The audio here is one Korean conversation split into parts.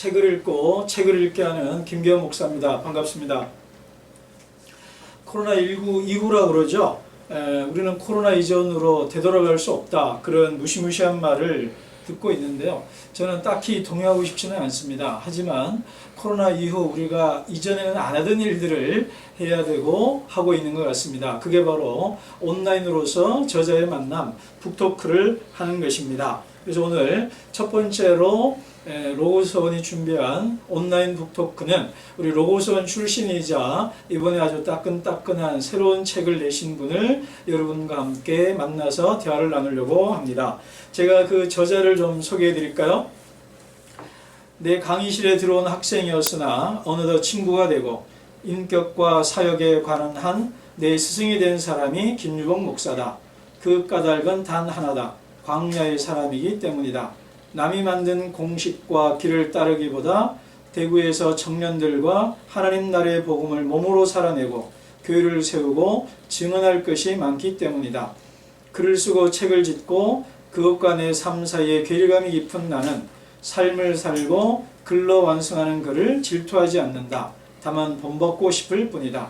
책을 읽고 책을 읽게 하는 김기현 목사입니다. 반갑습니다. 코로나19 이후라 그러죠. 우리는 코로나 이전으로 되돌아갈 수 없다. 그런 무시무시한 말을 듣고 있는데요. 저는 딱히 동의하고 싶지는 않습니다. 하지만 코로나 이후 우리가 이전에는 안 하던 일들을 해야 되고 하고 있는 것 같습니다. 그게 바로 온라인으로서 저자의 만남, 북토크를 하는 것입니다. 그래서 오늘 첫 번째로 로고스원이 준비한 온라인 북토크는 우리 로고스원 출신이자 이번에 아주 따끈따끈한 새로운 책을 내신 분을 여러분과 함께 만나서 대화를 나누려고 합니다. 제가 그 저자를 좀 소개해 드릴까요? 내 강의실에 들어온 학생이었으나 어느덧 친구가 되고 인격과 사역에 관한 한 내 스승이 된 사람이 김유복 목사다. 그 까닭은 단 하나다. 광야의 사람이기 때문이다. 남이 만든 공식과 길을 따르기보다 대구에서 청년들과 하나님 나라의 복음을 몸으로 살아내고 교회를 세우고 증언할 것이 많기 때문이다. 글을 쓰고 책을 짓고 그것과 내 삶 사이에 괴리감이 깊은 나는 삶을 살고 글로 완성하는 글을 질투하지 않는다. 다만 본받고 싶을 뿐이다.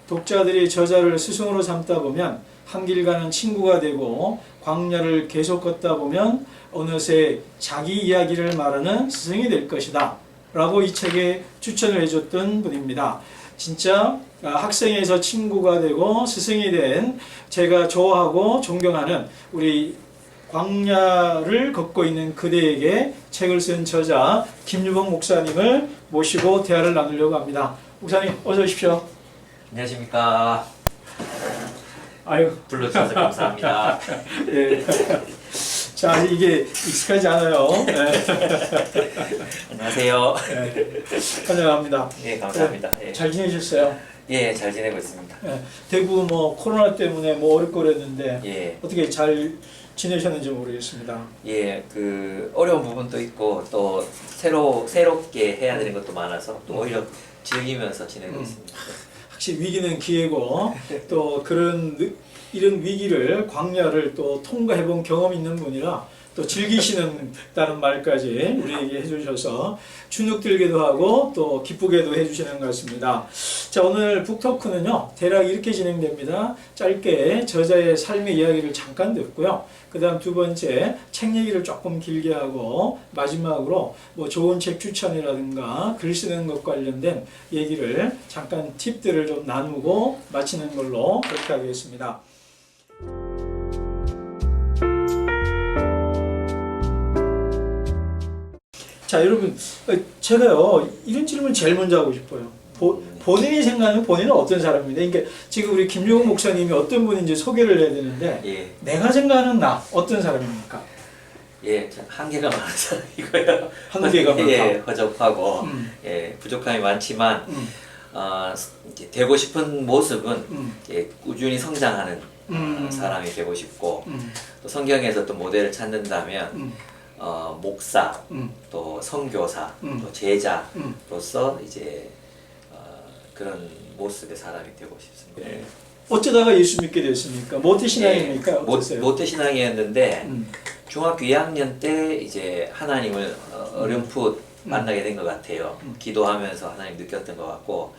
독자들이 저자를 스승으로 삼다 보면 한 길 가는 친구가 되고 광야를 계속 걷다 보면 어느새 자기 이야기를 말하는 스승이 될 것이다 라고 이 책에 추천을 해줬던 분입니다. 진짜 학생에서 친구가 되고 스승이 된 제가 좋아하고 존경하는 우리 광야를 걷고 있는 그대에게 책을 쓴 저자 김유복 목사님을 모시고 대화를 나누려고 합니다. 목사님 어서 오십시오. 안녕하십니까. 아유 불러주셔서 감사합니다. 예. 자, 아직 이게 익숙하지 않아요. 네. 안녕하세요. 네. 환영합니다. 예, 감사합니다. 예. 잘 지내셨어요? 예, 잘 지내고 있습니다. 예. 대구 뭐 코로나 때문에 뭐 어렵고 그랬는데 예, 어떻게 잘 지내셨는지 모르겠습니다. 예, 그 어려운 부분도 있고 또 새롭게 해야 되는 것도 많아서 또 오히려 즐기면서 지내고 있습니다. 확실히 위기는 기회고 또 이런 위기를 광야를 또 통과해본 경험이 있는 분이라 또 즐기시는다는 말까지 우리에게 해주셔서 주눅들게도 하고 또 기쁘게도 해주시는 것 같습니다. 자, 오늘 북토크는요 대략 이렇게 진행됩니다. 짧게 저자의 삶의 이야기를 잠깐 듣고요. 그 다음 두 번째 책 얘기를 조금 길게 하고 마지막으로 뭐 좋은 책 추천이라든가 글 쓰는 것 관련된 얘기를 잠깐 팁들을 좀 나누고 마치는 걸로 그렇게 하겠습니다. 자, 여러분, 제가요 이런 질문 제일 먼저 하고 싶어요. 본인이 생각하는 본인은 어떤 사람입니다. 그러니까 지금 우리 김유복 목사님이 어떤 분인지 소개를 해야 되는데 예, 내가 생각하는 나 어떤 사람입니까? 예, 참 한계가 많아서 이거요. 한계가 많다. 예, 허접하고 예, 부족함이 많지만 이제 되고 싶은 모습은 예, 꾸준히 성장하는 사람이 되고 싶고 또 성경에서 또 모델을 찾는다면 목사, 또 선교사, 또 제자로서 이제 그런 모습의 사람이 되고 싶습니다. 네. 어쩌다가 예수 믿게 됐습니까? 모태신앙입니까? 예, 어떠세요? 모태신앙이었는데 중학교 2학년 때 이제 하나님을 어렴풋 만나게 된 것 같아요. 기도하면서 하나님 느꼈던 것 같고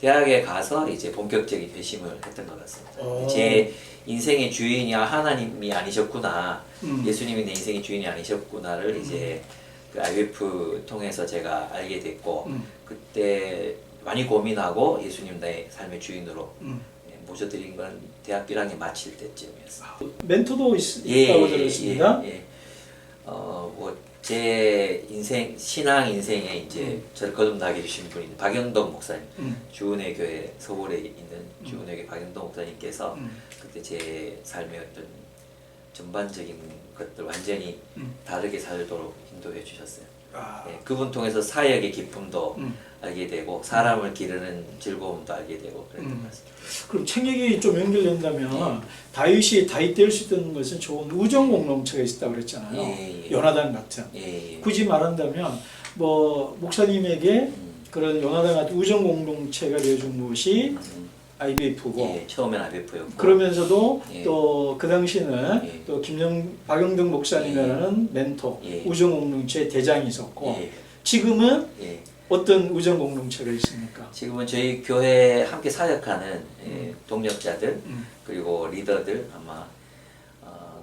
대학에 가서 이제 본격적인 회심을 했던 것 같습니다. 제 인생의 주인이 하나님이 아니셨구나, 예수님이 내 인생의 주인이 아니셨구나를 이제 그 IVF 통해서 제가 알게 됐고 그때 많이 고민하고 예수님 내 삶의 주인으로 모셔드린 건 대학교 1학년 마칠 때쯤이었어요. 멘토도 있다고 들었습니다. 뭐 제 인생 신앙 인생에 이제 저를 거듭나게 해주신 분인 박영동 목사님, 주은혜 교회 서울에 있는 주은혜 교회 박영동 목사님께서 그때 제 삶의 어떤 전반적인 것들 완전히 다르게 살도록 인도해 주셨어요. 예, 그분 통해서 사역의 기쁨도 알게 되고 사람을 기르는 즐거움도 알게 되고 그랬던 것 같습니다. 그럼 책 얘기 좀 연결된다면 다윗이 다윗 될 수 있던 것은 좋은 우정 공동체가 있었다고 그랬잖아요. 요나단 같은. 굳이 말한다면 뭐 목사님에게 그런 요나단 같은 우정 공동체가 되어준 것이 IVF고 처음엔 IVF였고 그러면서도 또 그 당시는 또 박영등 목사님이라는 멘토 우정 공동체 대장이 있었고 지금은 예. 어떤 우정 공동체가 있습니까? 지금은 저희 교회에 함께 사역하는 동력자들 음. 그리고 리더들 아마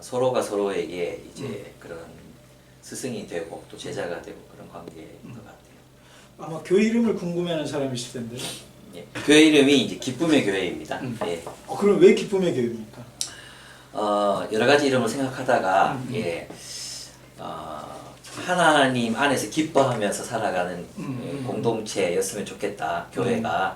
서로가 서로에게 이제 그런 스승이 되고 또 제자가 되고 그런 관계인 것 같아요. 아마 교회 이름을 궁금해하는 사람이 있을 텐데. 예. 교회 이름이 이제 기쁨의 교회입니다. 예. 그럼 왜 기쁨의 교회입니까? 여러 가지 이름을 생각하다가 예. 하나님 안에서 기뻐하면서 살아가는 공동체였으면 좋겠다. 교회가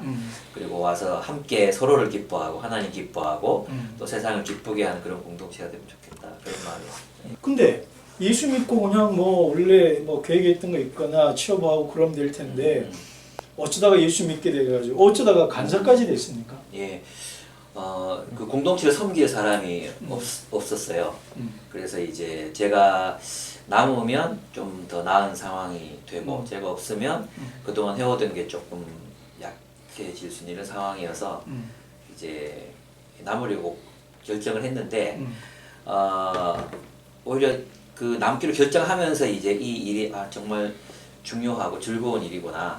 그리고 와서 함께 서로를 기뻐하고 하나님 기뻐하고 또 세상을 기쁘게 하는 그런 공동체가 되면 좋겠다. 그런 마음이에요. 근데 예수 믿고 그냥 뭐 원래 뭐 계획에 있던 거 있거나 취업하고 그러면 될 텐데 어쩌다가 예수 믿게 돼가지고 어쩌다가 간사까지 됐습니까? 예. 그 공동체를 섬길 사람이 없었어요. 그래서 이제 제가 남으면 좀 더 나은 상황이 되고 제가 없으면 그동안 해오던 게 조금 약해질 수 있는 이런 상황이어서 이제 남으려고 결정을 했는데 오히려 그 남기로 결정하면서 이제 이 일이 정말 중요하고 즐거운 일이구나.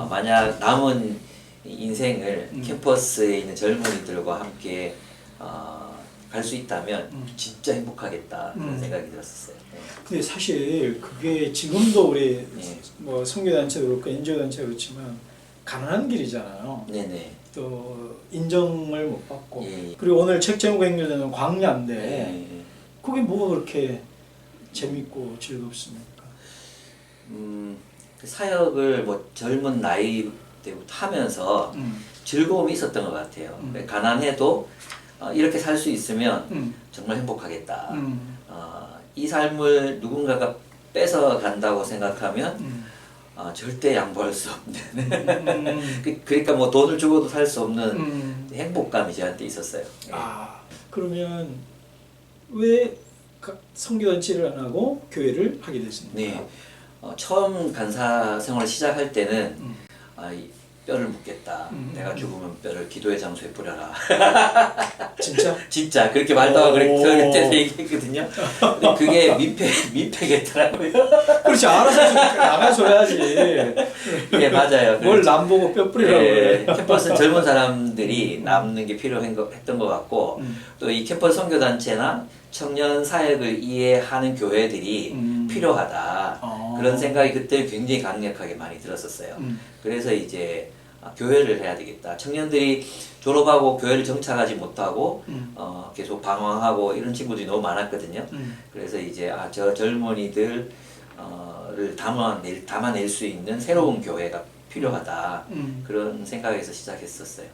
만약 남은 인생을 캠퍼스에 있는 젊은이들과 함께 갈 수 있다면 진짜 행복하겠다 그런 생각이 들었었어요. 근데 사실 그게 지금도 우리 예. 뭐 선교단체도 그렇고 NGO단체도 그렇지만 가난한 길이잖아요. 네네. 또 인정을 못 받고 예. 그리고 오늘 책 제목에 연결되는 광야인데 예. 그게 뭐가 그렇게 재밌고 즐겁습니까? 그 사역을 뭐 젊은 나이 때부터 하면서 즐거움이 있었던 것 같아요. 가난해도 이렇게 살 수 있으면 정말 행복하겠다. 이 삶을 누군가가 뺏어 간다고 생각하면 절대 양보할 수 없는 그러니까 뭐 돈을 주고도 살 수 없는 행복감이 저한테 있었어요. 그러면 왜 선교단체를 안 하고 교회를 하게 됐습니까? 네. 처음 간사 생활을 시작할 때는 이 뼈를 묻겠다. 내가 죽으면 뼈를 기도의 장소에 뿌려라. 진짜? 진짜 그렇게 말도 그때 얘기했거든요. 근데 그게 민폐겠더라고요. 그렇지, 알아서 나가줘야지. 예, 맞아요. 뭘 남 보고 뼈 뿌리라고 그래. 캠퍼스 젊은 사람들이 남는 게 필요했던 것 같고 또 이 캠퍼스 선교단체나 청년 사역을 이해하는 교회들이 필요하다. 그런 생각이 그때 굉장히 강력하게 많이 들었었어요. 그래서 이제 교회를 해야 되겠다. 청년들이 졸업하고 교회를 정착하지 못하고 계속 방황하고 이런 친구들이 너무 많았거든요. 그래서 이제 저 젊은이들을 담아낼 수 있는 새로운 교회가 필요하다. 그런 생각에서 시작했었어요.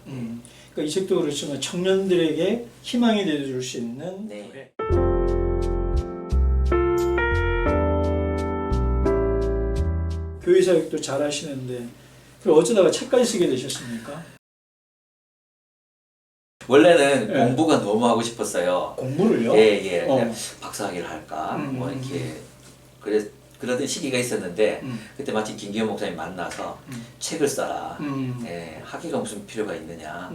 그러니까 이 책도 그렇지만 청년들에게 희망이 되어줄 수 있는 네. 교회. 교회 사역도 잘 하시는데 그럼 어쩌다가 책까지 쓰게 되셨습니까? 원래는 예. 공부가 너무 하고 싶었어요. 공부를요? 예. 그냥 박사학위를 할까? 뭐 이렇게 그러던 시기가 있었는데 그때 마침 김기현 목사님 만나서 책을 써라. 예, 학위가 무슨 필요가 있느냐.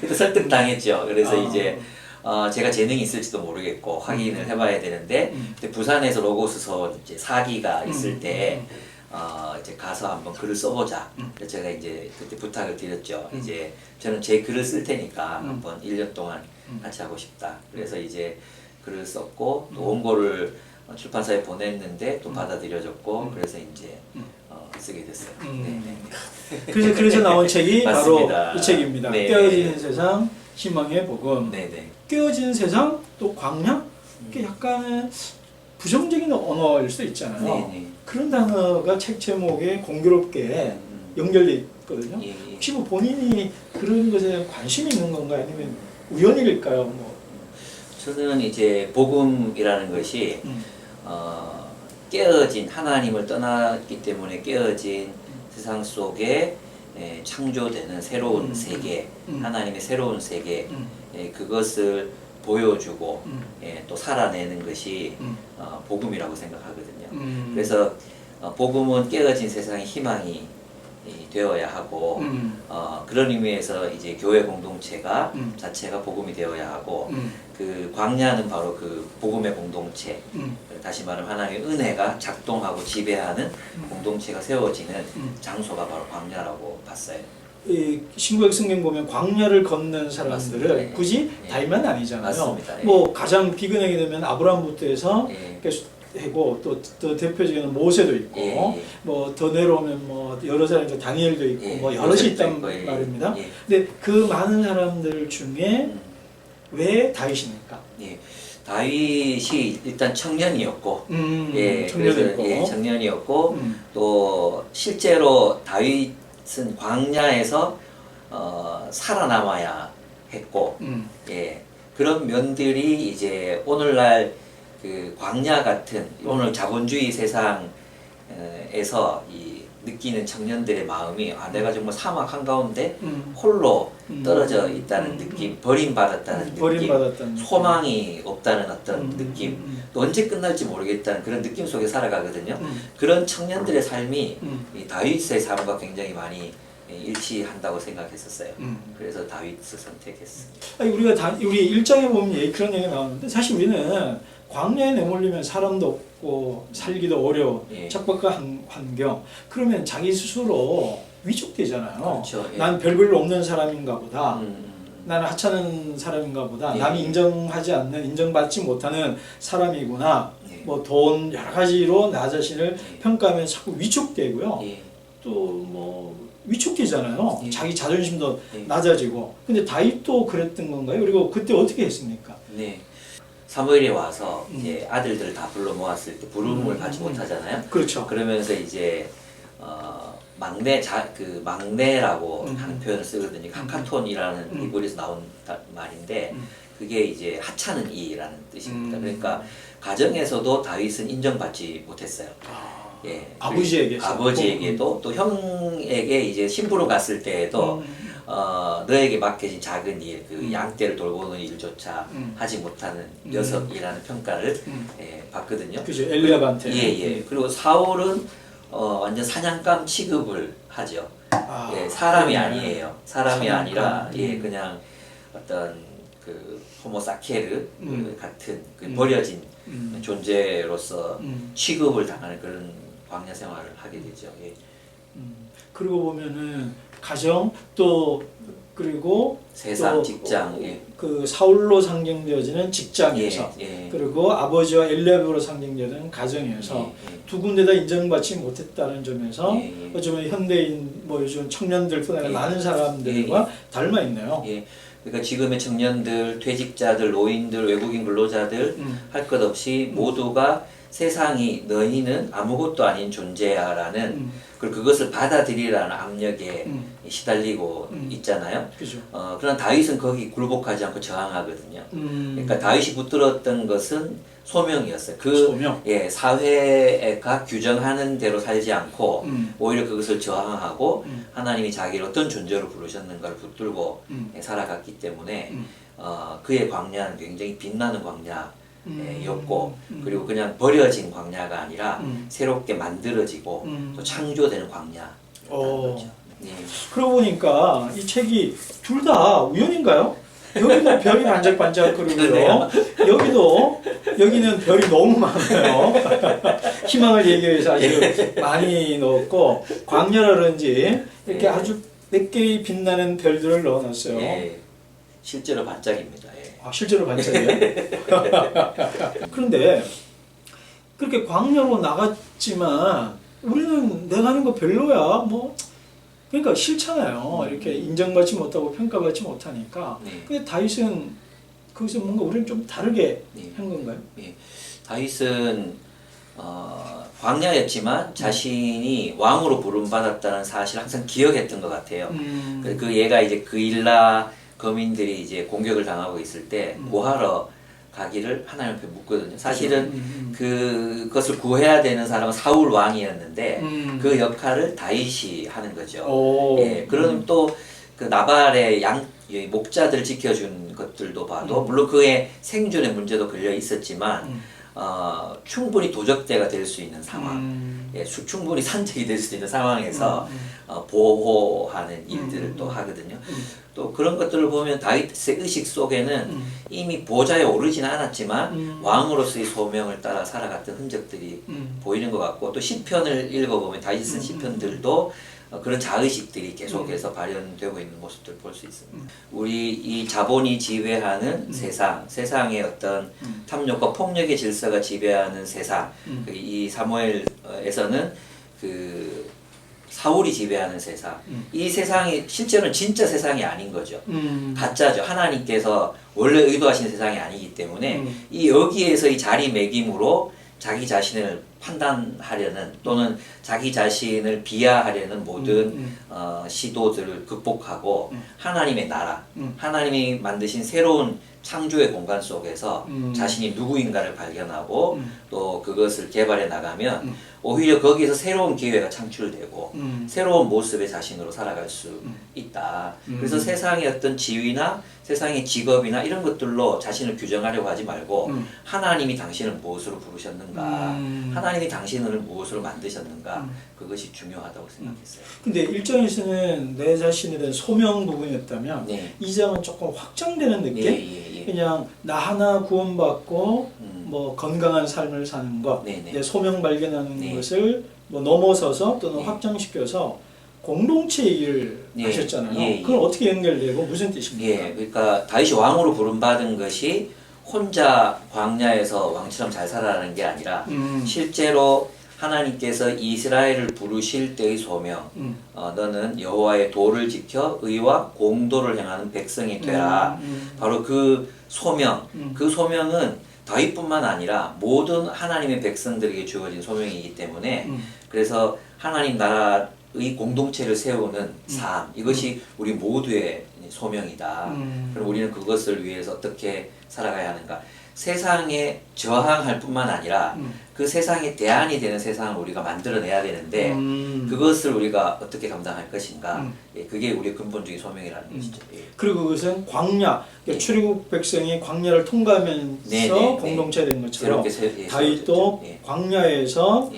그때 설득당했죠. 그래서 이제 제가 재능이 있을지도 모르겠고 확인을 해봐야 되는데 그때 부산에서 로고스서 이제 4기가 있을 때 이제 가서 한번 글을 써보자. 그래서 제가 이제 그때 부탁을 드렸죠. 이제 저는 제 글을 쓸 테니까 한번 1년 동안 같이 하고 싶다. 그래서 이제 글을 썼고 또 원고를 출판사에 보냈는데 또 받아들여졌고 그래서 이제 쓰게 됐어요. 그래서 나온 책이 바로 맞습니다. 이 책입니다. 네. 깨어지는 세상, 희망의 복음. 네네. 깨어지는 세상, 또 광야? 이게 약간은 부정적인 언어일 수 있잖아요. 네네. 그런 단어가 책 제목에 공교롭게 연결돼 있거든요. 예. 혹시 뭐 본인이 그런 것에 관심이 있는 건가요? 아니면 우연일까요? 뭐. 저는 이제 복음이라는 것이 깨어진 하나님을 떠났기 때문에 깨어진 세상 속에 창조되는 새로운 세계, 하나님의 새로운 세계, 그것을 보여주고 또 살아내는 것이 복음이라고 생각하거든요. 그래서 복음은 깨어진 세상의 희망이 되어야 하고 그런 의미에서 이제 교회 공동체가 자체가 복음이 되어야 하고 그 광야는 바로 그 복음의 공동체 다시 말하면 하나님의 은혜가 작동하고 지배하는 공동체가 세워지는 장소가 바로 광야라고 봤어요. 이 신구약 성경 보면 광야를 걷는 사람들을 맞습니다. 굳이 예. 다윗만 아니잖아요. 맞습니다. 예. 뭐 가장 비근하게 되면 아브라함부터 해서 예. 하고 또 더 대표적인 모세도 있고 예, 예. 뭐 더 내려오면 뭐 여러 사람들 다니엘도 있고 예, 뭐 여럿이 있단 있고, 예, 말입니다. 예. 근데 그 많은 사람들 중에 왜 다윗입니까? 예. 다윗이 일단 청년이었고, 예, 청년이었고. 그래서 예, 청년이었고, 음. 또 실제로 다윗은 광야에서 살아남아야 했고, 예, 그런 면들이 이제 오늘날 그 광야 같은 오늘 자본주의 세상에서 이 느끼는 청년들의 마음이 내가 정말 사막 한가운데 홀로 떨어져 있다는 느낌, 버림받았다는 느낌, 버림받았다는 느낌. 소망이 없다는 어떤 느낌, 또 언제 끝날지 모르겠다는 그런 느낌 속에 살아가거든요. 그런 청년들의 삶이 이 다윗의 삶과 굉장히 많이 일치한다고 생각했었어요. 그래서 다윗을 선택했습니다. 아니, 우리 1장에 보면 그런 얘기가 나오는데 사실 우리는 광야에 내몰리면 사람도 없고 살기도 어려워. 예. 척박한 환경. 그러면 자기 스스로 위축되잖아요. 그렇죠. 예. 난 별볼일 없는 사람인가 보다. 음. 나는 하찮은 사람인가 보다. 예. 남이 인정하지 않는, 인정받지 못하는 사람이구나. 예. 뭐 돈 여러 가지로 나 자신을 예. 평가하면 자꾸 위축되고요. 예. 또 뭐 위축되잖아요. 예. 자기 자존심도 예. 낮아지고. 근데 다윗도 그랬던 건가요? 그리고 그때 어떻게 했습니까? 네. 사무엘이 와서 음. 이제 아들들 다 불러 모았을 때 부름을 받지 못하잖아요. 그렇죠. 그러면서 이제 막내라고 음. 하는 표현을 쓰거든요. 하카톤이라는 히브리에서 나온 말인데 그게 이제 하찮은 이라는 뜻입니다. 그러니까 가정에서도 다윗은 인정받지 못했어요. 예. 아버지에게도 또 형에게 이제 심부름 갔을 때에도 너에게 맡겨진 작은 일, 그 양떼를 돌보는 일조차 하지 못하는 녀석이라는 평가를 예, 받거든요. 그죠. 엘리압한테. 예. 그리고 사울은 완전 사냥감 취급을 하죠. 예, 사람이 아니에요. 사람이 사냥감. 아니라 예, 그냥 어떤 그 호모사케르 같은 그 버려진 존재로서 취급을 당하는 그런 광야 생활을 하게 되죠. 예. 그리고 보면은 가정 또 그리고 세상, 또 직장, 예. 그 사울로 상징되어지는 직장에서 예. 그리고 아버지와 엘리압으로 상징되는 가정에서 예. 두 군데 다 인정받지 못했다는 점에서 예. 어쩌면 현대인 뭐 요즘 청년들뿐 아니라 예. 많은 사람들과 닮아 있네요. 예. 그러니까 지금의 청년들, 퇴직자들, 노인들, 외국인 근로자들 할 것 없이 모두가 세상이 너희는 아무것도 아닌 존재야라는 그리고 그것을 받아들이라는 압력에 시달리고 있잖아요. 그죠. 그러나 다윗은 거기 굴복하지 않고 저항하거든요. 그러니까 다윗이 붙들었던 것은 소명이었어요. 소명. 예, 사회가 규정하는 대로 살지 않고 오히려 그것을 저항하고 하나님이 자기를 어떤 존재로 부르셨는가를 붙들고 살아갔기 때문에 그의 광야는 굉장히 빛나는 광야였고 그리고 그냥 버려진 광야가 아니라 새롭게 만들어지고 또 창조되는 광야라는 거죠. 예. 그러고 보니까 이 책이 둘 다 우연인가요? 여기도 별이 반짝반짝거리고요. 여기는 별이 너무 많아요. 희망을 얘기하기 위해서 아주 많이 넣었고 광야라 그런지 이렇게 아주 몇 개의 빛나는 별들을 넣어놨어요. 예. 실제로 반짝입니다. 예. 아, 실제로 반짝이에요? 그런데 그렇게 광야로 나갔지만 우리는 내가 하는 거 별로야. 뭐 그러니까 싫잖아요. 이렇게 인정받지 못하고 평가받지 못하니까. 네. 근데 다윗은 거기서 뭔가 우리는 좀 다르게 네. 한 건가요? 예. 다윗은 광야였지만 자신이 왕으로 부름받았다는 사실을 항상 기억했던 것 같아요. 그 얘가 이제 그일라 거민들이 이제 공격을 당하고 있을 때 구하러 가기를 하나님 앞에 묻거든요. 사실은 그것을 구해야 되는 사람은 사울 왕이었는데 그 역할을 다윗이 하는 거죠. 예, 그럼 또 그 나발의 목자들 지켜준 것들도 봐도 물론 그의 생존의 문제도 걸려 있었지만 충분히 도적대가 될 수 있는 상황, 예, 충분히 산적이 될 수 있는 상황에서 보호하는 일들을 또 하거든요. 또 그런 것들을 보면 다윗의 의식 속에는 이미 보좌에 오르지는 않았지만 왕으로서의 소명을 따라 살아갔던 흔적들이 보이는 것 같고, 또 시편을 읽어보면 다윗이 쓴 시편들도 그런 자의식들이 계속해서 발현되고 있는 모습들을 볼 수 있습니다. 우리 이 자본이 지배하는 세상의 어떤 탐욕과 폭력의 질서가 지배하는 세상, 이 사무엘에서는 그 사울이 지배하는 세상, 이 세상이 실제로는 진짜 세상이 아닌 거죠. 가짜죠. 하나님께서 원래 의도하신 세상이 아니기 때문에 이 여기에서 이 자리매김으로 자기 자신을 판단하려는, 또는 자기 자신을 비하하려는 모든 시도들을 극복하고 하나님의 나라, 하나님이 만드신 새로운 창조의 공간 속에서 자신이 누구인가를 발견하고 또 그것을 개발해 나가면 오히려 거기에서 새로운 기회가 창출되고 새로운 모습의 자신으로 살아갈 수 있다. 그래서 세상의 어떤 지위나 세상의 직업이나 이런 것들로 자신을 규정하려고 하지 말고 하나님이 당신을 무엇으로 부르셨는가, 하나님이 당신을 무엇으로 만드셨는가, 그것이 중요하다고 생각했어요. 근데 1장에서는 내 자신에 대한 소명 부분이었다면 네. 2장은 조금 확장되는 느낌? 예. 그냥 나 하나 구원받고 뭐 건강한 삶을 사는 것, 네네. 내 소명 발견하는 네. 것을 뭐 넘어서서 또는 네. 확장시켜서 공동체 얘기를 예. 하셨잖아요. 예. 그건 어떻게 연결되고 무슨 뜻입니까? 예, 그러니까 다윗이 왕으로 부름받은 것이 혼자 광야에서 왕처럼 잘 살아라는 게 아니라 실제로 하나님께서 이스라엘을 부르실 때의 소명, 너는 여호와의 도를 지켜 의와 공도를 행하는 백성이 되라. 바로 그 소명, 그 소명은 다윗뿐만 아니라 모든 하나님의 백성들에게 주어진 소명이기 때문에 그래서 하나님 나라의 공동체를 세우는 삶, 이것이 우리 모두의 소명이다. 그럼 우리는 그것을 위해서 어떻게 살아가야 하는가? 세상에 저항할 뿐만 아니라 그 세상에 대안이 되는 세상을 우리가 만들어내야 되는데 그것을 우리가 어떻게 감당할 것인가? 예, 그게 우리의 근본적인 소명이라는 것이죠. 예. 그리고 그것은 광야, 그러니까 출애굽 백성이 광야를 통과하면서 공동체가 된 것처럼 다윗도 광야에서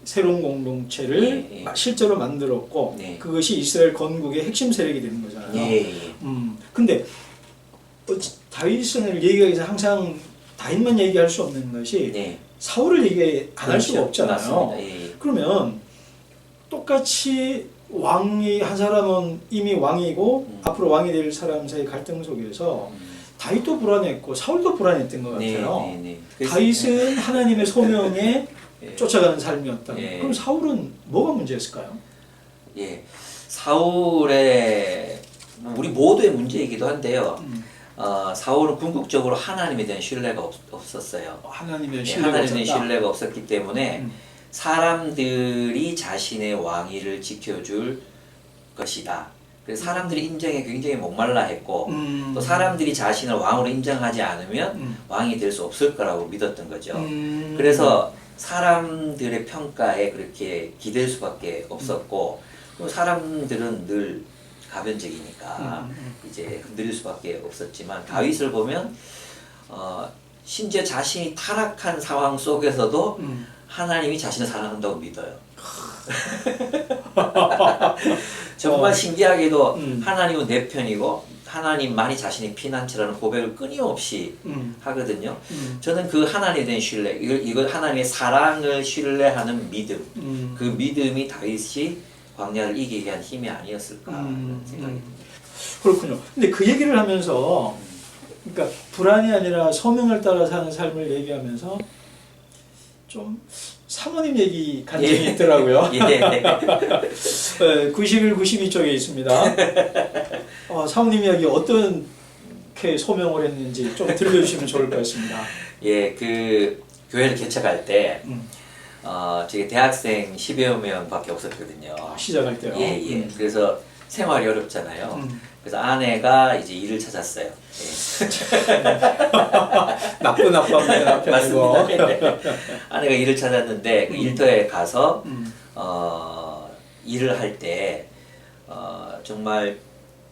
새로운 공동체를 실제로 만들었고 그것이 이스라엘 건국의 핵심 세력이 되는 거잖아요. 근데 다윗을 얘기하기 위해서 항상 다윗만 얘기할 수 없는 것이 사울을 얘기 안 할 수가 없잖아요. 그러면 똑같이 왕이 한 사람은 이미 왕이고 앞으로 왕이 될 사람 사이 갈등 속에서 다윗도 불안했고 사울도 불안했던 것 같아요. 다윗은 하나님의 소명에 쫓아가는 삶이었다. 그럼 사울은 뭐가 문제였을까요? 예, 사울의 우리 모두의 문제이기도 한데요. 사울은 궁극적으로 하나님에 대한 신뢰가 없었어요. 하나님의 신뢰가 없었기 때문에 사람들이 자신의 왕위를 지켜줄 것이다. 그래서 사람들이 인정에 굉장히 목말라 했고 또 사람들이 자신을 왕으로 인정하지 않으면 왕이 될 수 없을 거라고 믿었던 거죠. 그래서 사람들의 평가에 그렇게 기댈 수밖에 없었고 또 사람들은 늘 가변적이니까 이제 흔들릴 수밖에 없었지만 다윗을 보면 심지어 자신이 타락한 상황 속에서도 하나님이 자신을 사랑한다고 믿어요. 정말 신기하게도 하나님은 내 편이고 하나님만이 자신의 피난처라는 고백을 끊임없이 하거든요. 저는 그 하나님에 대한 신뢰, 이걸 하나님의 사랑을 신뢰하는 믿음, 그 믿음이 다윗이 광야를 이기게 한 힘이 아니었을까 생각이 듭니다. 그렇군요. 근데 그 얘기를 하면서 그러니까 불안이 아니라 소명을 따라 사는 삶을 얘기하면서 좀 사모님 얘기 간증이 있더라고요. 91, 92쪽에 있습니다. 사모님 이야기 어떻게 소명을 했는지 좀 들려주시면 좋을 것 같습니다. 예, 그 교회를 개척할 때 저게 대학생 10여 명밖에 없었거든요. 시작할 때요? 예. 그래서 생활이 어렵잖아요. 그래서 아내가 이제 일을 찾았어요. 나쁜 아빠입니다. 맞습니다. 아내가 일을 찾았는데 그 일터에 가서 일을 할 때 정말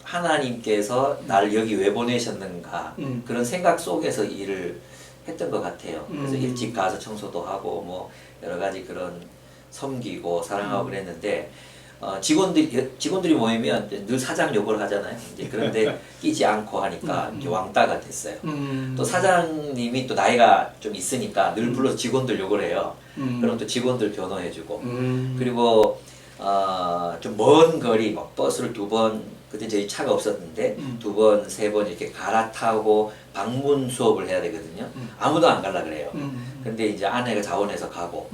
하나님께서 나를 여기 왜 보내셨는가 그런 생각 속에서 일을 했던 것 같아요. 그래서 일찍 가서 청소도 하고 뭐 여러 가지 그런 섬기고 사랑하고 그랬는데 직원들이 모이면 늘 사장 욕을 하잖아요. 이제 그런데 끼지 않고 하니까 이제 왕따가 됐어요. 또 사장님이 또 나이가 좀 있으니까 늘 불러서 직원들 욕을 해요. 그럼 또 직원들 변호해주고 그리고 좀 먼 거리 막 버스를 2번 그때 저희 차가 없었는데 2번, 3번 이렇게 갈아타고 방문 수업을 해야 되거든요. 아무도 안 갈라 그래요. 근데 이제 아내가 자원해서 가고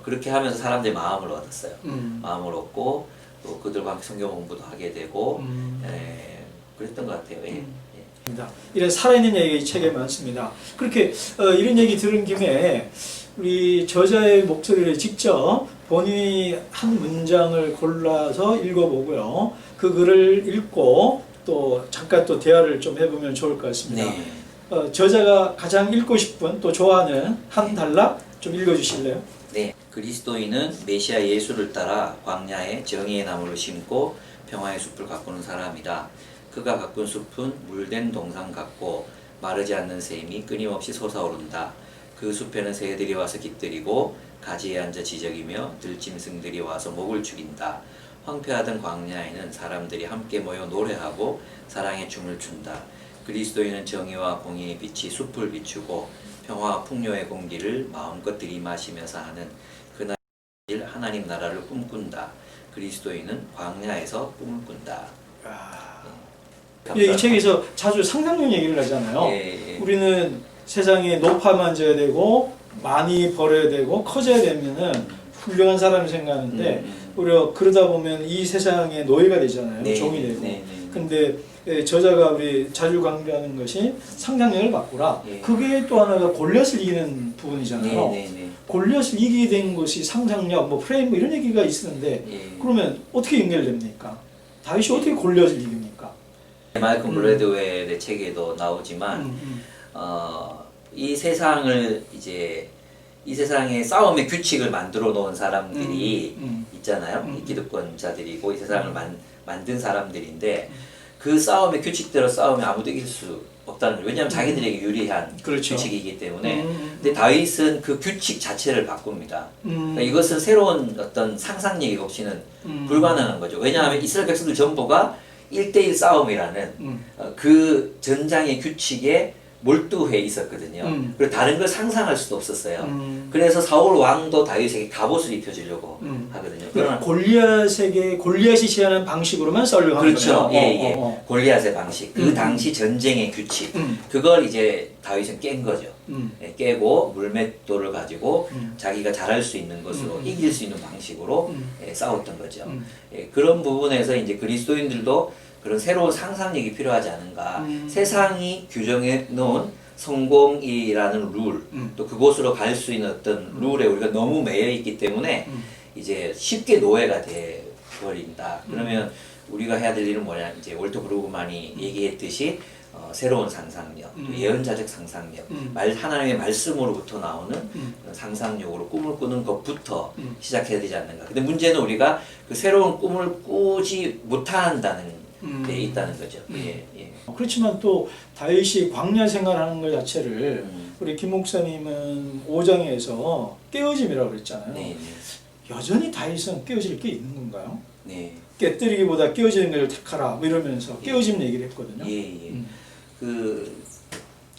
그렇게 하면서 사람들의 마음을 얻었어요. 마음을 얻고 또 그들과 함께 성경 공부도 하게 되고 그랬던 것 같아요. 예. 이런 살아있는 얘기 이 책에 많습니다. 그렇게 이런 얘기 들은 김에 우리 저자의 목소리를 직접 본인이 한 문장을 골라서 읽어보고요. 그 글을 읽고 또 잠깐 또 대화를 좀 해보면 좋을 것 같습니다. 네. 저자가 가장 읽고 싶은 또 좋아하는 한 단락 좀 읽어주실래요? 네. 그리스도인은 메시아 예수를 따라 광야에 정의의 나무를 심고 평화의 숲을 가꾸는 사람이다. 그가 가꾼 숲은 물된 동산 같고 마르지 않는 샘이 끊임없이 솟아오른다. 그 숲에는 새들이 와서 깃들이고 가지에 앉아 지저귀며 들짐승들이 와서 목을 죽인다. 황폐하던 광야에는 사람들이 함께 모여 노래하고 사랑의 춤을 춘다. 그리스도인은 정의와 공의의 빛이 숲을 비추고 평화와 풍요의 공기를 마음껏 들이마시면서 하는 그날 하나님 나라를 꿈꾼다. 그리스도인은 광야에서 꿈을 꾼다. 이 책에서 자주 상상력 얘기를 하잖아요. 예. 우리는 세상에 높아만져야 되고 많이 벌어야 되고 커져야 되면은 훌륭한 사람이 생각하는데 오히려 그러다 보면 이 세상의 노예가 되잖아요. 네. 종이 되고. 네. 근데 저자가 우리 자주 강조하는 것이 상상력을 바꾸라. 예. 그게 또 하나가 골리앗을 이기는 부분이잖아요. 네. 골리앗을 이기게 된 것이 상상력, 뭐 프레임 뭐 이런 얘기가 있었는데 예. 그러면 어떻게 연결됩니까? 다윗이 어떻게 골리앗을 이깁니까? 말콤 블레드웰의 책에도 나오지만 이 세상을 이제 이 세상에 싸움의 규칙을 만들어 놓은 사람들이 있잖아요. 이 기득권자들이고 이 세상을 만든 사람들인데 그 싸움의 규칙대로 싸우면 아무도 이길 수 없다는 거예요. 왜냐하면 자기들에게 유리한 그렇죠. 규칙이기 때문에. 근데 다윗은 그 규칙 자체를 바꿉니다. 그러니까 이것은 새로운 어떤 상상력이 없이는 불가능한 거죠. 왜냐하면 이스라엘 백성들 전부가 1대1 싸움이라는 그 전장의 규칙에 몰두해 있었거든요. 그리고 다른 걸 상상할 수도 없었어요. 그래서 사울 왕도 다윗에게 갑옷을 입혀주려고 하거든요. 그러나 골리앗이 제안한 방식으로만 싸우려고 하는 그렇죠. 거예요. 예. 골리앗의 방식. 그 당시 전쟁의 규칙. 그걸 이제 다윗은 깬 거죠. 예, 깨고 물맷돌을 가지고 자기가 잘할 수 있는 것으로 이길 수 있는 방식으로 싸웠던 거죠. 예, 그런 부분에서 이제 그리스도인들도 그런 새로운 상상력이 필요하지 않은가. 세상이 규정해 놓은 성공이라는 룰, 또 그곳으로 갈 수 있는 어떤 룰에 우리가 너무 매여 있기 때문에 이제 쉽게 노예가 돼 버린다. 그러면 우리가 해야 될 일은 뭐냐? 이제 월터 브루그만이 얘기했듯이 새로운 상상력, 예언자적 상상력, 하나님의 말씀으로부터 나오는 그런 상상력으로 꿈을 꾸는 것부터 시작해야 되지 않는가. 근데 문제는 우리가 그 새로운 꿈을 꾸지 못한다는 데 있다는 거죠. 예. 그렇지만 또 다윗이 광야 생활하는 것 자체를 우리 김 목사님은 5장에서 깨어짐이라고 그랬잖아요. 네. 여전히 다윗은 깨어질 게 있는 건가요? 네. 깨뜨리기보다 깨어지는 것을 택하라 뭐 이러면서 깨어짐 얘기를 했거든요. 예. 그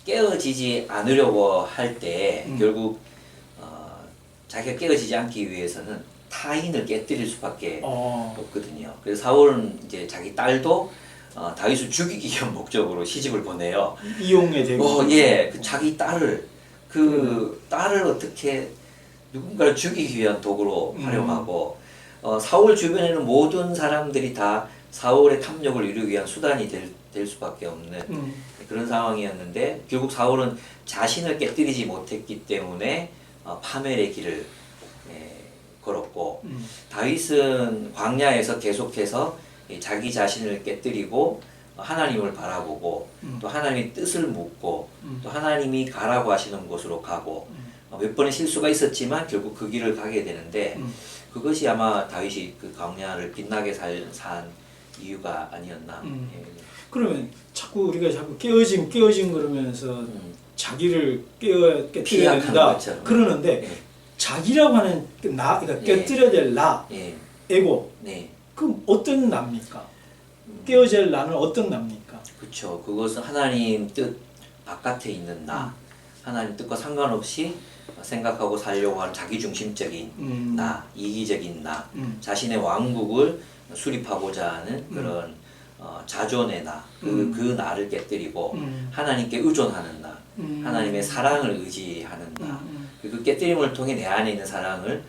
깨어지지 않으려고 할 때 결국 자기가 깨어지지 않기 위해서는 타인을 깨뜨릴 수밖에 없거든요. 그래서 사울은 이제 자기 딸도 다윗을 죽이기 위한 목적으로 시집을 보내요. 이용에 되고. 예. 자기 딸을 딸을 어떻게 누군가를 죽이기 위한 도구로 활용하고 사울 주변에는 모든 사람들이 다 사울의 탐욕을 이루기 위한 수단이 될 수밖에 없는 그런 상황이었는데 결국 사울은 자신을 깨뜨리지 못했기 때문에 파멸의 길을 걸었고 다윗은 광야에서 계속해서 자기 자신을 깨뜨리고 하나님을 바라보고 또 하나님의 뜻을 묻고 또 하나님이 가라고 하시는 곳으로 가고 몇 번의 실수가 있었지만 결국 그 길을 가게 되는데 그것이 아마 다윗이 그 광야를 빛나게 산 이유가 아니었나. 그러면 자꾸 우리가 자꾸 깨어짐 그러면서 자기를 깨뜨려야 피약한 된다 것처럼. 그러는데 네. 자기라고 하는 그 나, 그러니까 네. 깨뜨려야 될 나, 예. 에고. 네. 그럼 어떤 나입니까? 깨어져야 할 나는 어떤 나입니까? 그렇죠. 그것은 하나님 뜻 바깥에 있는 나, 하나님 뜻과 상관없이 생각하고 살려고 하는 자기중심적인 나, 이기적인 나, 자신의 왕국을 수립하고자 하는 그런 자존의 나, 그 나를 깨뜨리고 하나님께 의존하는 나, 하나님의 사랑을 의지하는 나, 그 깨뜨림을 통해 내 안에 있는 사랑을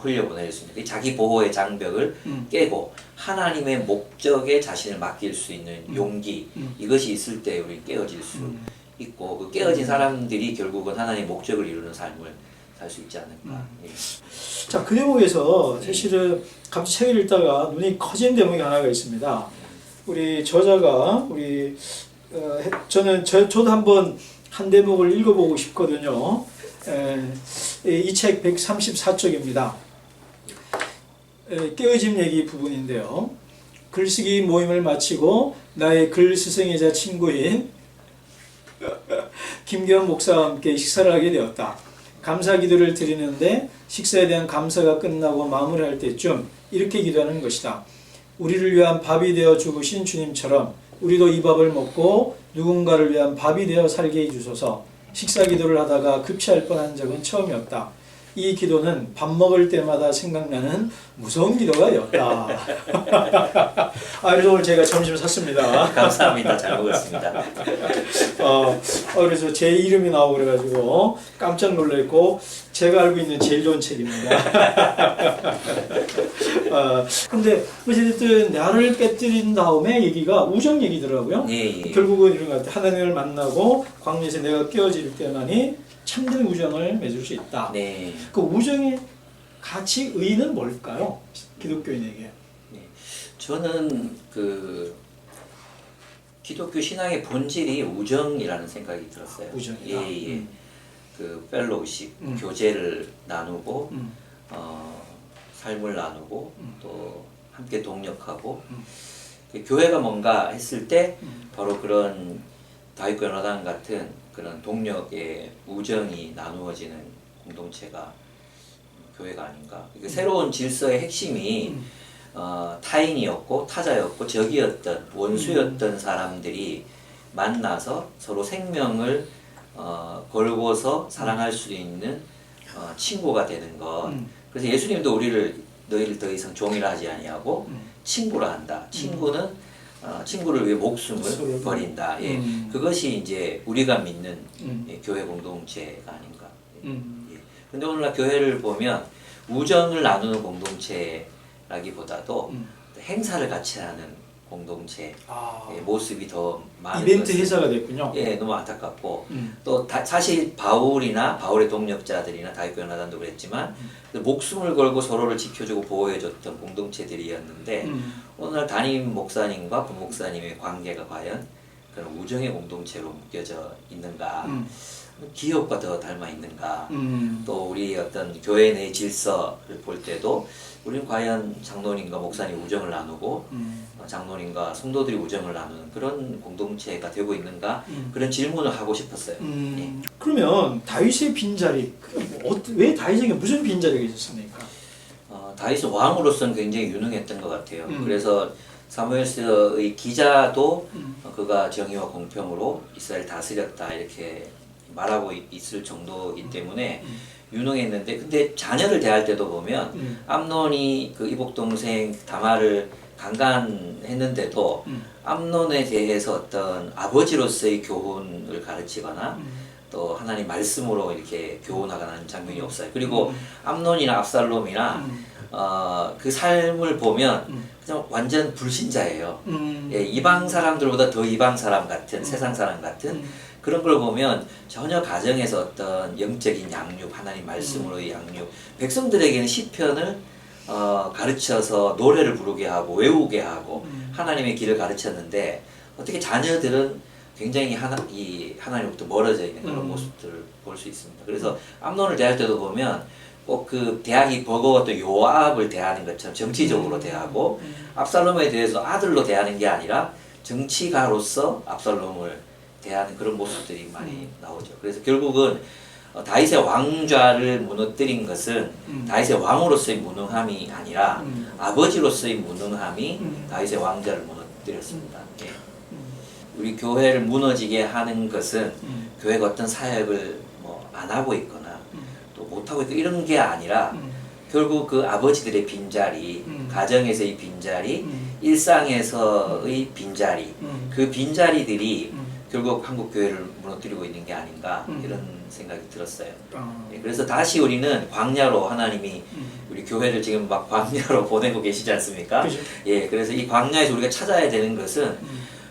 흘려보낼 수 있는 자기 보호의 장벽을 깨고 하나님의 목적에 자신을 맡길 수 있는 용기, 이것이 있을 때 우리 깨어질 수 있고, 그 깨어진 사람들이 결국은 하나님의 목적을 이루는 삶을 살 수 있지 않을까. 예. 자, 그 대목에서 사실은 갑자기 책을 읽다가 눈이 커진 대목이 하나가 있습니다. 우리 저자가 저도 한번 한 대목을 읽어보고 싶거든요. 이 책 134쪽입니다. 깨어짐 얘기 부분인데요. 글쓰기 모임을 마치고 나의 글 스승이자 친구인 김기현 목사와 함께 식사를 하게 되었다. 감사 기도를 드리는데 식사에 대한 감사가 끝나고 마무리할 때쯤 이렇게 기도하는 것이다. 우리를 위한 밥이 되어 죽으신 주님처럼 우리도 이 밥을 먹고 누군가를 위한 밥이 되어 살게 해주소서. 식사 기도를 하다가 급체할 뻔한 적은 처음이었다. 이 기도는 밥 먹을 때마다 생각나는 무서운 기도가였다. 그래서 오늘 제가 점심 샀습니다. 감사합니다. 잘 먹었습니다. 그래서 제 이름이 나오고 그래가지고 깜짝 놀랐고, 제가 알고 있는 제일 좋은 책입니다. 근데 어쨌든 나를 깨뜨린 다음에 얘기가 우정 얘기더라고요. 예. 결국은 이런 것 같아요. 하나님을 만나고 광야에서 내가 깨어질 때만이 참된 우정을 맺을 수 있다. 네. 그 우정의 가치 의의는 뭘까요? 기독교인에게. 네. 저는 그 기독교 신앙의 본질이 우정이라는 생각이 들었어요. 우정이다. 예. 그 펠로우십, 교제를 나누고 삶을 나누고 또 함께 동력하고 교회가 뭔가 했을 때 바로 그런 다윗과 요나단 같은 그런 동력의 우정이 나누어지는 공동체가 교회가 아닌가. 새로운 질서의 핵심이 타인이었고 타자였고 적이었던 원수였던 사람들이 만나서 서로 생명을 걸고서 사랑할 수 있는 친구가 되는 것. 그래서 예수님도 너희를 더 이상 종이라 하지 아니하고 친구라 한다. 친구를 위해 목숨을 버린다. 예. 그것이 이제 우리가 믿는 교회 공동체가 아닌가. 예. 근데 오늘날 교회를 보면 우정을 나누는 공동체라기보다도 행사를 같이 하는 공동체 모습이 더 많은 이벤트 회사가 됐군요. 예, 너무 안타깝고 또 사실 바울의 동력자들이나 다윗과 요나단도 그랬지만 목숨을 걸고 서로를 지켜주고 보호해줬던 공동체들이었는데 오늘 담임 목사님과 부목사님의 관계가 과연 그런 우정의 공동체로 묶여져 있는가, 기업과 더 닮아 있는가, 또 우리 어떤 교회 내 질서를 볼 때도 우리는 과연 장로님과 목사님 우정을 나누고 장로님과 성도들이 우정을 나누는 그런 공동체가 되고 있는가, 그런 질문을 하고 싶었어요. 예. 그러면 다윗의 빈자리, 왜 다윗에게 무슨 빈자리가 있었습니까? 다윗은 왕으로서는 굉장히 유능했던 것 같아요. 그래서 사무엘서의 기자도 그가 정의와 공평으로 이스라엘 다스렸다 이렇게 말하고 있을 정도이기 때문에 유능했는데, 근데 자녀를 대할 때도 보면 암논이 그 이복 동생 다말을 강간했는데도 암논에 대해서 어떤 아버지로서의 교훈을 가르치거나 또 하나님 말씀으로 이렇게 교훈하거나 장면이 없어요. 그리고 암논이나 압살롬이나 그 삶을 보면 그냥 완전 불신자예요. 예, 이방 사람들보다 더 이방 사람 같은, 세상 사람 같은 그런 걸 보면 전혀 가정에서 어떤 영적인 양육, 하나님 말씀으로의 양육, 백성들에게는 시편을 가르쳐서 노래를 부르게 하고 외우게 하고 하나님의 길을 가르쳤는데, 어떻게 자녀들은 굉장히 하나님부터 멀어져 있는 그런 모습들을 볼 수 있습니다. 그래서 암논을 대할 때도 보면 꼭 그 대항이 버거웠던 요압을 대하는 것처럼 정치적으로 대하고, 압살롬에 대해서 아들로 대하는 게 아니라 정치가로서 압살롬을 대하는 그런 모습들이 많이 나오죠. 그래서 결국은 다윗의 왕좌를 무너뜨린 것은 다윗의 왕으로서의 무능함이 아니라 아버지로서의 무능함이 다윗의 왕좌를 무너뜨렸습니다. 예. 우리 교회를 무너지게 하는 것은 교회가 어떤 사역을 뭐 안 하고 있거나 또 못 하고 있고 이런 게 아니라 결국 그 아버지들의 빈자리, 가정에서의 빈자리, 일상에서의 빈자리, 그 빈자리들이 결국 한국 교회를 무너뜨리고 있는 게 아닌가 이런 생각이 들었어요. 예, 그래서 다시 우리는 광야로 하나님이 우리 교회를 지금 막 광야로 보내고 계시지 않습니까? 그죠. 예, 그래서 이 광야에서 우리가 찾아야 되는 것은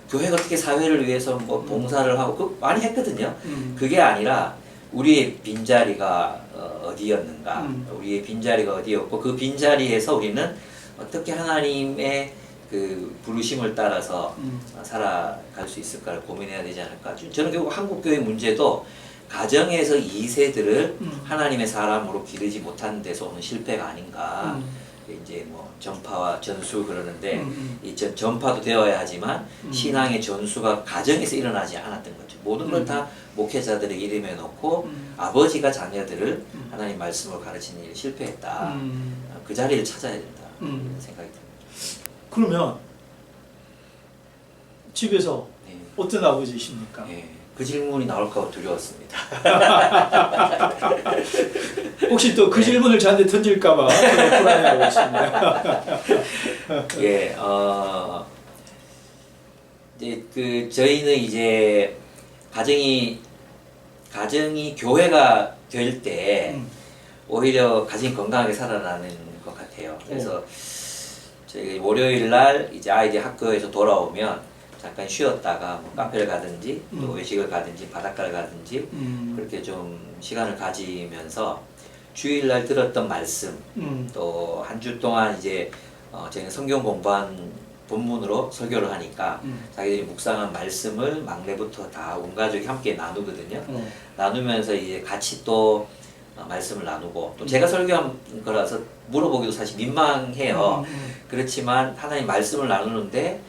교회가 어떻게 사회를 위해서 뭐 봉사를 하고 그 많이 했거든요. 그게 아니라 우리의 빈자리가 어디였는가, 우리의 빈자리가 어디였고 그 빈자리에서 우리는 어떻게 하나님의 그 부르심을 따라서 살아갈 수 있을까를 고민해야 되지 않을까. 저는 결국 한국 교회 문제도 가정에서 2세들을 하나님의 사람으로 기르지 못하는 데서 오는 실패가 아닌가. 이제 뭐 전파와 전수 그러는데 이 전파도 되어야 하지만 신앙의 전수가 가정에서 일어나지 않았던 거죠. 모든 걸 다 목회자들의 이름에 놓고 아버지가 자녀들을 하나님 말씀을 가르치는 일에 실패했다. 그 자리를 찾아야 된다. 이런 생각이 듭니다. 그러면 집에서 네. 어떤 아버지이십니까? 네. 그 질문이 나올까 봐 두려웠습니다. 혹시 또 그 질문을 저한테 던질까봐 불안해하고 있습니다. 예, 이제 그 저희는 이제 가정이 교회가 될 때 오히려 가정이 건강하게 살아나는 것 같아요. 그래서 저희 월요일 날 이제 아이들이 학교에서 돌아오면 잠깐 쉬었다가 뭐 카페를 가든지 또 외식을 가든지 바닷가를 가든지 그렇게 좀 시간을 가지면서 주일날 들었던 말씀 또 한 주 동안 이제 저희는 성경 공부한 본문으로 설교를 하니까 자기들이 묵상한 말씀을 막내부터 다 온 가족이 함께 나누거든요. 나누면서 이제 같이 또 말씀을 나누고 또 제가 설교한 거라서 물어보기도 사실 민망해요. 그렇지만 하나님 말씀을 나누는데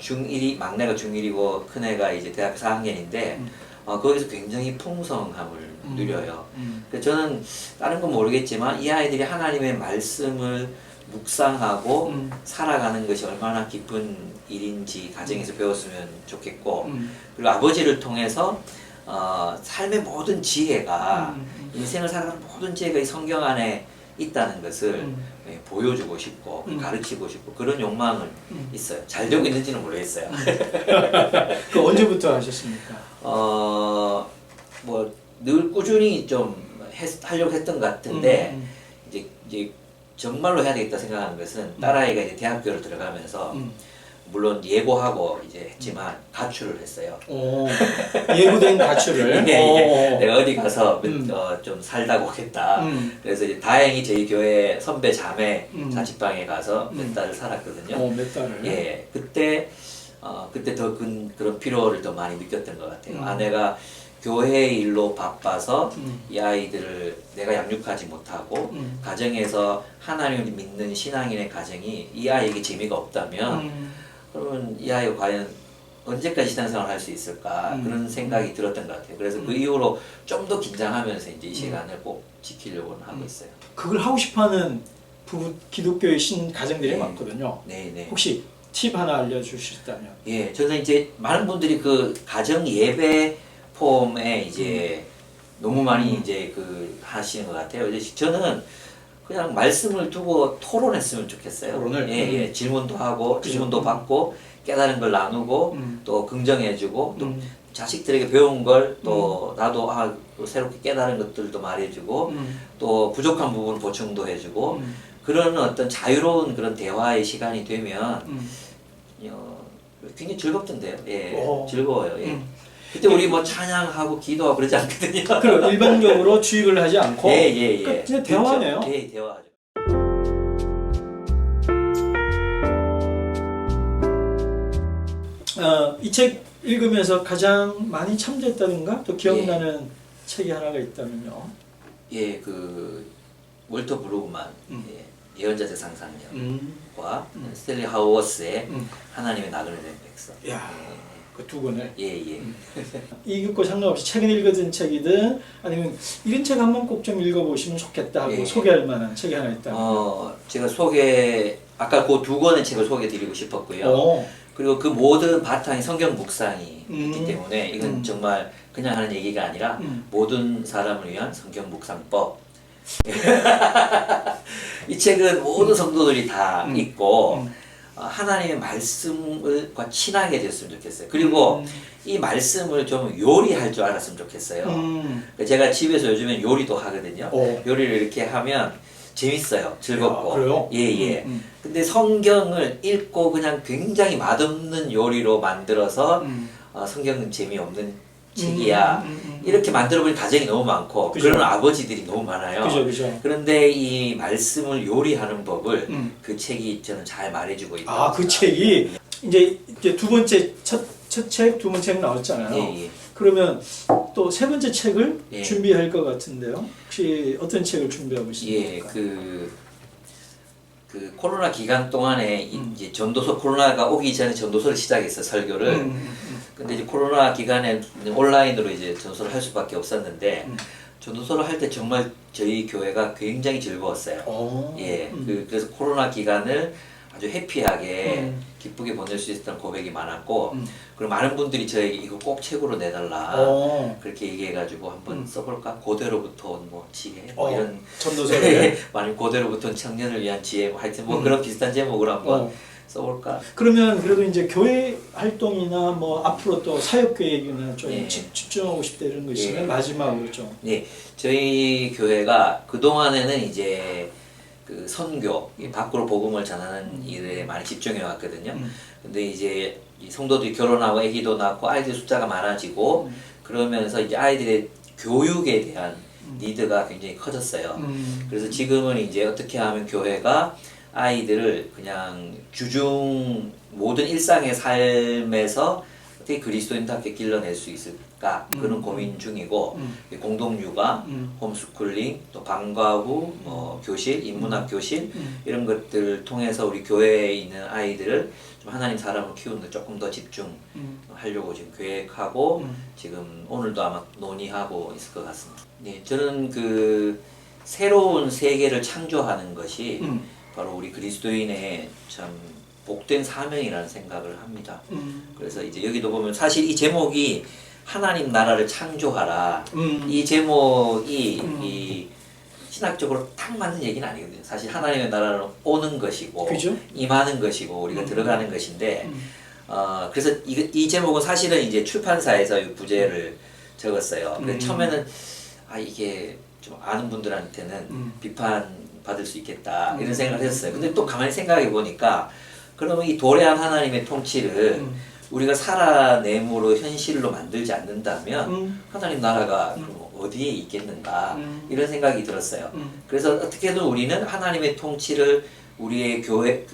중1이 막내가 중1이고 큰애가 이제 대학교 4학년인데 거기서 굉장히 풍성함을 누려요. 그래서 저는 다른 건 모르겠지만 이 아이들이 하나님의 말씀을 묵상하고 살아가는 것이 얼마나 기쁜 일인지 가정에서 배웠으면 좋겠고 그리고 아버지를 통해서 삶의 모든 지혜가 인생을 살아가는 모든 지혜가 이 성경 안에 있다는 것을 보여주고 싶고 가르치고 싶고 그런 욕망은 있어요. 잘 되고 있는지는 모르겠어요. 그 언제부터 하셨습니까? 뭐 늘 꾸준히 좀 하려고 했던 것 같은데 이제 정말로 해야 되겠다 생각하는 것은 딸아이가 이제 대학교를 들어가면서 물론 예고하고 이제 했지만 가출을 했어요. 오, 예고된 가출을. 예. 내가 어디 가서 좀 살다 오겠다. 그래서 이제 다행히 저희 교회 선배 자매 자취방에 가서 몇 달을 살았거든요. 몇 달을. 예, 그때 더 그런 필요를 더 많이 느꼈던 것 같아요. 아내가 교회 일로 바빠서 이 아이들을 내가 양육하지 못하고 가정에서 하나님을 믿는 신앙인의 가정이 이 아이에게 재미가 없다면 그러면 이 아이가 과연 언제까지 신앙생활을 할 수 있을까 그런 생각이 들었던 것 같아요. 그래서 그 이후로 좀 더 긴장하면서 이제 이 시간을 꼭 지키려고 하고 있어요. 그걸 하고 싶어하는 부부 기독교의 신 가정들이 네. 많거든요. 네. 혹시 팁 하나 알려주시다면? 예, 저는 이제 많은 분들이 그 가정 예배 폼에 이제 너무 많이 이제 그 하시는 것 같아요. 이제 저는 그냥 말씀을 두고 토론했으면 좋겠어요. 토론을? 예. 질문도 하고 질문도 받고 깨달은 걸 나누고 또 긍정해주고 또 자식들에게 배운 걸 또 나도 또 새롭게 깨달은 것들도 말해주고 또 부족한 부분 보충도 해주고 그런 어떤 자유로운 그런 대화의 시간이 되면 굉장히 즐겁던데요. 예, 즐거워요. 예. 그때 우리 뭐 찬양하고 기도하고 그러지 않거든요. 그럼 일반적으로 주입을 하지 않고 예. 그러니까 그냥 대화네요. 그렇죠. 예, 대화하죠. 이 책 읽으면서 가장 많이 참조했다든가 또 기억나는 책이 하나가 있다면요. 예, 그 월터 브루그만 예언자적 상상력과 스탠리 하우어스의 하나님의 나그네된 백성. 야, 그 두 권을. 예. 읽고 상관없이 최근 읽어둔 책이든 아니면 이런 책 한번 꼭 좀 읽어보시면 좋겠다 하고 예. 소개할 만한 책이 하나 있다. 제가 아까 그 두 권의 책을 소개드리고 싶었고요. 오. 그리고 그 모든 바탕이 성경 묵상이 있기 음. 때문에 이건 정말 그냥 하는 얘기가 아니라 모든 사람을 위한 성경 묵상법. 이 책은 모든 성도들이 다 읽고 하나님의 말씀과 친하게 됐으면 좋겠어요. 그리고 이 말씀을 좀 요리할 줄 알았으면 좋겠어요. 제가 집에서 요즘엔 요리도 하거든요. 오. 요리를 이렇게 하면 재밌어요. 즐겁고. 야, 그래요? 예. 근데 성경을 읽고 그냥 굉장히 맛없는 요리로 만들어서 성경은 재미없는 책이야. 이렇게 만들어버린 가정이 너무 많고 그죠. 그런 아버지들이 너무 많아요. 그죠. 그런데 이 말씀을 요리하는 법을 그 책이 저는 잘 말해주고 있다. 아, 그 책이 이제 두 번째 첫 책, 두 번째 책 나왔잖아요. 예. 그러면 또 세 번째 책을 예. 준비할 것 같은데요. 혹시 어떤 책을 준비하고 있습니까? 예, 그 코로나 기간 동안에 이제 전도서 코로나가 오기 전에 전도서를 시작했어요, 설교를. 근데 이제 코로나 기간에 온라인으로 이제 전도서를 할 수밖에 없었는데 전도서를 할 때 정말 저희 교회가 굉장히 즐거웠어요. 오. 예, 그래서 코로나 기간을 아주 해피하게 기쁘게 보낼 수 있었던 고백이 많았고 그리고 많은 분들이 저에게 이거 꼭 책으로 내달라 그렇게 얘기해가지고 한번 써볼까? 고대로부터 온 뭐 지혜 뭐 이런 전도서를. 많이 고대로부터 온 청년을 위한 지혜 뭐 하여튼 뭐 그런 비슷한 제목으로 한번 써볼까? 그러면 그래도 이제 교회 활동이나 뭐 앞으로 또 사역 계획이나 좀 예. 집중하고 싶다 이런 거 있으면 예. 마지막으로 좀. 네, 저희 교회가 그 동안에는 이제 그 선교, 이 밖으로 복음을 전하는 일에 많이 집중해 왔거든요. 근데 이제 이 성도들이 결혼하고 아기도 낳고 아이들 숫자가 많아지고 그러면서 이제 아이들의 교육에 대한 니드가 굉장히 커졌어요. 그래서 지금은 이제 어떻게 하면 교회가 아이들을 그냥 모든 일상의 삶에서 어떻게 그리스도인답게 길러낼 수 있을까 그런 고민 중이고 공동육아, 홈스쿨링, 또 방과 후 교실, 인문학 교실 이런 것들을 통해서 우리 교회에 있는 아이들을 좀 하나님 사람을 키우는 데 조금 더 집중하려고 지금 계획하고 지금 오늘도 아마 논의하고 있을 것 같습니다. 네, 저는 그 새로운 세계를 창조하는 것이 바로 우리 그리스도인의 참 복된 사명이라는 생각을 합니다. 그래서 이제 여기도 보면 사실 이 제목이 하나님 나라를 창조하라. 이 제목이 이 신학적으로 딱 맞는 얘기는 아니거든요. 사실 하나님의 나라는 오는 것이고 그죠? 임하는 것이고 우리가 들어가는 것인데 그래서 이 제목은 사실은 이제 출판사에서 이 부제를 적었어요. 그래서 처음에는 이게 좀 아는 분들한테는 비판 받을 수 있겠다 이런 생각을 했어요. 근데 또 가만히 생각해 보니까 그러면 이 도래한 하나님의 통치를 우리가 살아내므로 현실로 만들지 않는다면 하나님 나라가 그럼 어디에 있겠는가 이런 생각이 들었어요. 그래서 어떻게든 우리는 하나님의 통치를 우리의 교회의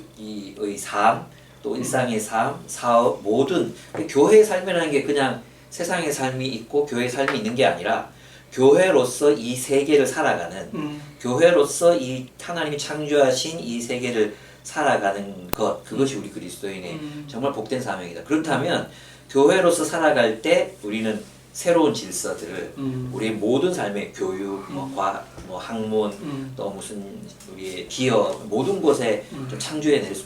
삶, 또 일상의 삶, 사업 모든 교회의 삶이라는 게 그냥 세상의 삶이 있고 교회의 삶이 있는 게 아니라 교회로서 이 세계를 살아가는 교회로서 이 하나님이 창조하신 이 세계를 살아가는 것 그것이 우리 그리스도인의 정말 복된 사명이다. 그렇다면 교회로서 살아갈 때 우리는 새로운 질서들을 우리의 모든 삶의 교육, 학문, 또 무슨 우리의 기업 모든 곳에 좀 창조해낼 수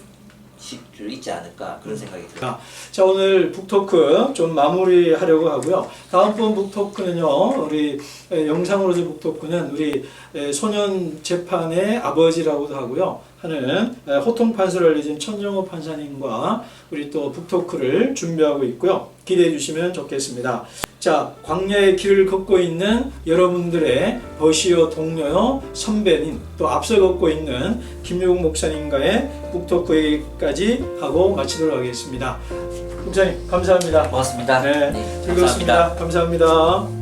있지 않을까 그런 생각이 들어요. 자, 오늘 북토크 좀 마무리하려고 하고요. 다음번 북토크는요, 우리 영상으로서 북토크는 우리 소년 재판의 아버지라고도 하는 호통 판사를 알려진 천정호 판사님과 우리 또 북토크를 준비하고 있고요. 기대해 주시면 좋겠습니다. 자, 광야의 길을 걷고 있는 여러분들의 버시어 동료요, 선배님, 또 앞서 걷고 있는 김유국 목사님과의 북토크 얘기까지 하고 마치도록 하겠습니다. 목사님, 감사합니다. 고맙습니다. 네, 네, 즐거웠습니다. 감사합니다.